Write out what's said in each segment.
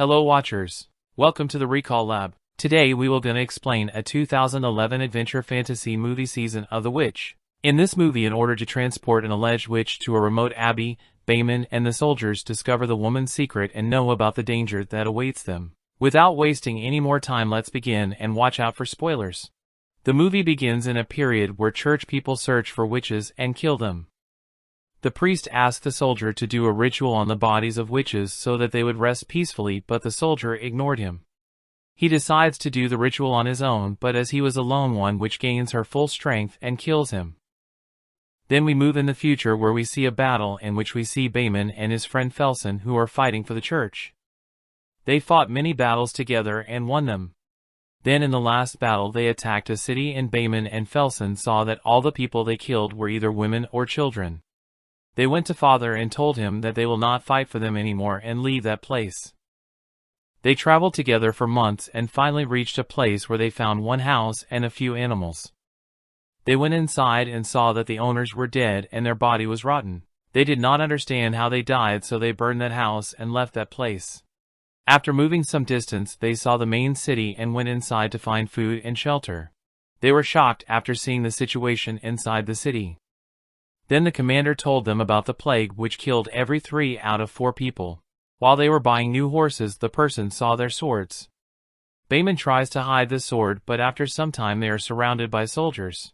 Hello watchers. Welcome to the Recall Lab. Today we will gonna explain a 2011 adventure fantasy movie Season of the Witch. In this movie, in order to transport an alleged witch to a remote abbey, Bayman and the soldiers discover the woman's secret and know about the danger that awaits them. Without wasting any more time, let's begin and watch out for spoilers. The movie begins in a period where church people search for witches and kill them. The priest asked the soldier to do a ritual on the bodies of witches so that they would rest peacefully, but the soldier ignored him. He decides to do the ritual on his own, but as he was a lone one, which gains her full strength and kills him. Then we move in the future where we see a battle in which we see Bayman and his friend Felsen who are fighting for the church. They fought many battles together and won them. Then in the last battle they attacked a city and Bayman and Felsen saw that all the people they killed were either women or children. They went to Father and told him that they will not fight for them anymore and leave that place. They traveled together for months and finally reached a place where they found one house and a few animals. They went inside and saw that the owners were dead and their body was rotten. They did not understand how they died, so they burned that house and left that place. After moving some distance, they saw the main city and went inside to find food and shelter. They were shocked after seeing the situation inside the city. Then the commander told them about the plague which killed every 3 out of 4 people. While they were buying new horses, the person saw their swords. Bayman tries to hide the sword, but after some time they are surrounded by soldiers.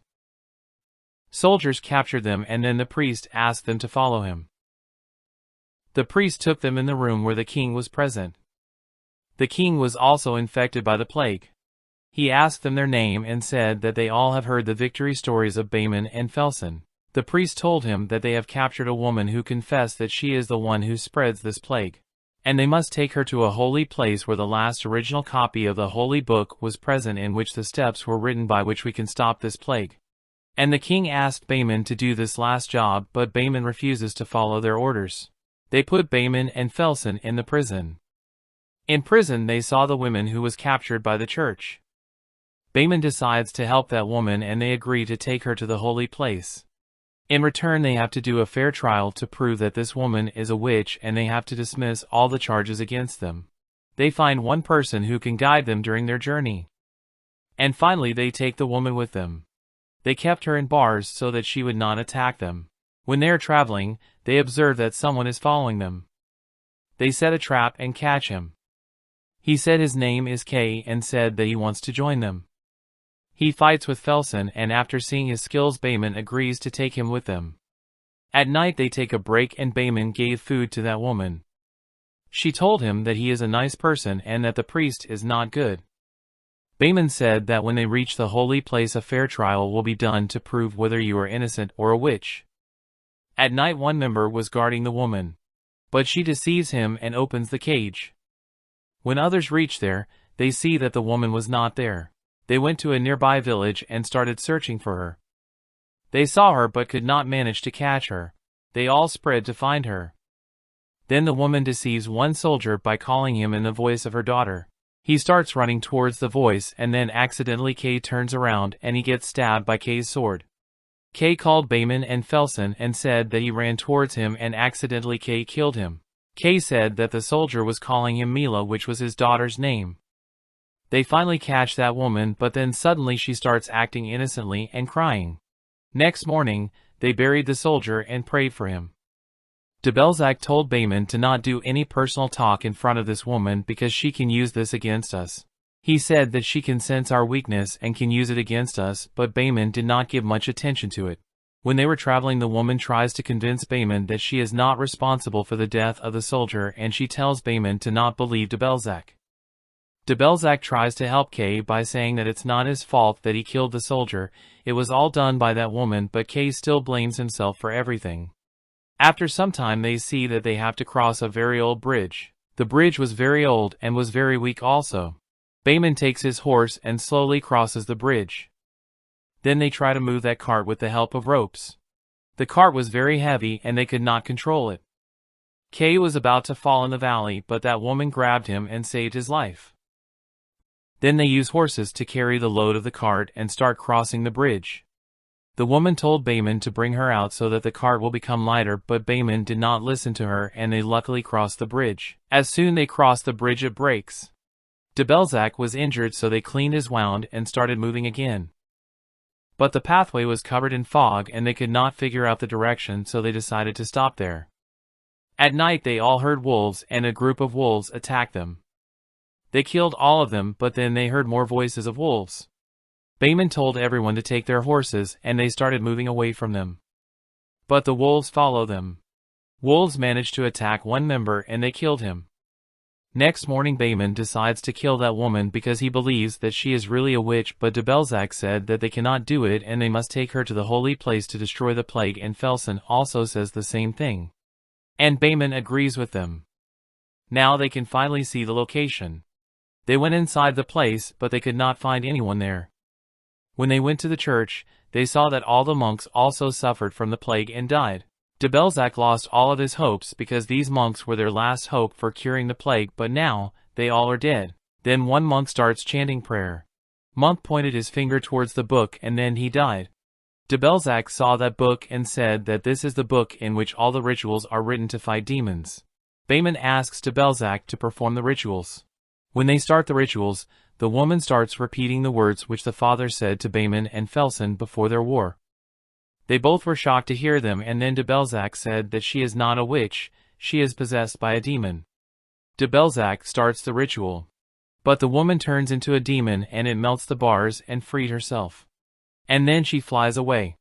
Soldiers captured them and then the priest asked them to follow him. The priest took them in the room where the king was present. The king was also infected by the plague. He asked them their name and said that they all have heard the victory stories of Bayman and Felsen. The priest told him that they have captured a woman who confessed that she is the one who spreads this plague, and they must take her to a holy place where the last original copy of the holy book was present, in which the steps were written by which we can stop this plague. And the king asked Bayman to do this last job, but Bayman refuses to follow their orders. They put Bayman and Felsen in the prison. In prison they saw the woman who was captured by the church. Bayman decides to help that woman and they agree to take her to the holy place. In return they have to do a fair trial to prove that this woman is a witch, and they have to dismiss all the charges against them. They find one person who can guide them during their journey. And finally they take the woman with them. They kept her in bars so that she would not attack them. When they are traveling, they observe that someone is following them. They set a trap and catch him. He said his name is Kay and said that he wants to join them. He fights with Felsen, and after seeing his skills Bayman agrees to take him with them. At night they take a break and Bayman gave food to that woman. She told him that he is a nice person and that the priest is not good. Bayman said that when they reach the holy place a fair trial will be done to prove whether you are innocent or a witch. At night one member was guarding the woman, but she deceives him and opens the cage. When others reach there, they see that the woman was not there. They went to a nearby village and started searching for her. They saw her but could not manage to catch her. They all spread to find her. Then the woman deceives one soldier by calling him in the voice of her daughter. He starts running towards the voice and then accidentally Kay turns around and he gets stabbed by Kay's sword. Kay called Bayman and Felsen and said that he ran towards him and accidentally Kay killed him. Kay said that the soldier was calling him Mila, which was his daughter's name. They finally catch that woman, but then suddenly she starts acting innocently and crying. Next morning, they buried the soldier and prayed for him. De Belzac told Bayman to not do any personal talk in front of this woman because she can use this against us. He said that she can sense our weakness and can use it against us, but Bayman did not give much attention to it. When they were traveling, the woman tries to convince Bayman that she is not responsible for the death of the soldier, and she tells Bayman to not believe de Belzac. De Belzac tries to help Kay by saying that it's not his fault that he killed the soldier, it was all done by that woman, but Kay still blames himself for everything. After some time they see that they have to cross a very old bridge. The bridge was very old and was very weak also. Bayman takes his horse and slowly crosses the bridge. Then they try to move that cart with the help of ropes. The cart was very heavy and they could not control it. Kay was about to fall in the valley, but that woman grabbed him and saved his life. Then they use horses to carry the load of the cart and start crossing the bridge. The woman told Bayman to bring her out so that the cart will become lighter, but Bayman did not listen to her and they luckily crossed the bridge. As soon they crossed the bridge it breaks. De Belzac was injured so they cleaned his wound and started moving again. But the pathway was covered in fog and they could not figure out the direction, so they decided to stop there. At night they all heard wolves and a group of wolves attacked them. They killed all of them, but then they heard more voices of wolves. Bayman told everyone to take their horses and they started moving away from them. But the wolves followed them. Wolves managed to attack one member and they killed him. Next morning Bayman decides to kill that woman because he believes that she is really a witch, but de Belzac said that they cannot do it and they must take her to the holy place to destroy the plague, and Felsen also says the same thing. And Bayman agrees with them. Now they can finally see the location. They went inside the place but they could not find anyone there. When they went to the church, they saw that all the monks also suffered from the plague and died. De Belzac lost all of his hopes because these monks were their last hope for curing the plague, but now, they all are dead. Then one monk starts chanting prayer. Monk pointed his finger towards the book and then he died. De Belzac saw that book and said that this is the book in which all the rituals are written to fight demons. Bayman asks de Belzac to perform the rituals. When they start the rituals, the woman starts repeating the words which the father said to Bayman and Felsen before their war. They both were shocked to hear them, and then de Belzac said that she is not a witch, she is possessed by a demon. De Belzac starts the ritual. But the woman turns into a demon and it melts the bars and freed herself. And then she flies away.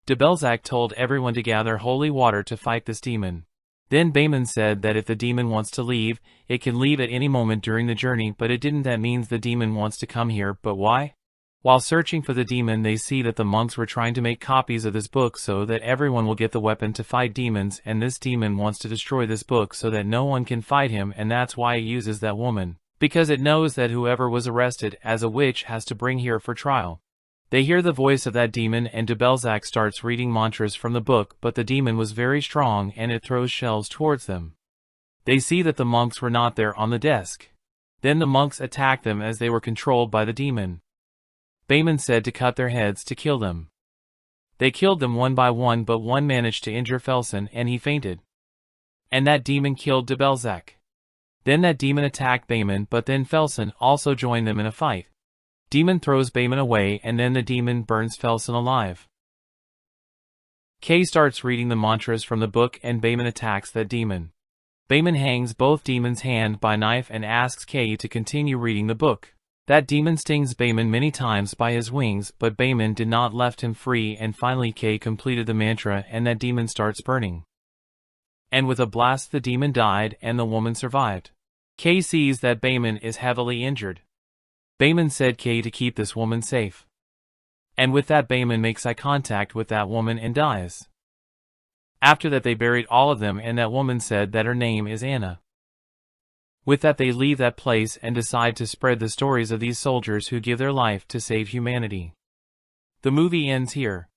De Belzac told everyone to gather holy water to fight this demon. Then Bayman said that if the demon wants to leave, it can leave at any moment during the journey, but it didn't. That means the demon wants to come here, but why? While searching for the demon they see that the monks were trying to make copies of this book so that everyone will get the weapon to fight demons, and this demon wants to destroy this book so that no one can fight him, and that's why it uses that woman. Because it knows that whoever was arrested as a witch has to bring here for trial. They hear the voice of that demon and de Belzac starts reading mantras from the book, but the demon was very strong and it throws shells towards them. They see that the monks were not there on the desk. Then the monks attack them as they were controlled by the demon. Bayman said to cut their heads to kill them. They killed them one by one, but one managed to injure Felsen and he fainted. And that demon killed de Belzac. Then that demon attacked Bayman, but then Felsen also joined them in a fight. Demon throws Bayman away and then the demon burns Felsen alive. Kay starts reading the mantras from the book and Bayman attacks that demon. Bayman hangs both demons hand by knife and asks Kay to continue reading the book. That demon stings Bayman many times by his wings, but Bayman did not left him free, and finally Kay completed the mantra and that demon starts burning. And with a blast the demon died and the woman survived. Kay sees that Bayman is heavily injured. Bayman said Kay to keep this woman safe. And with that Bayman makes eye contact with that woman and dies. After that they buried all of them and that woman said that her name is Anna. With that they leave that place and decide to spread the stories of these soldiers who give their life to save humanity. The movie ends here.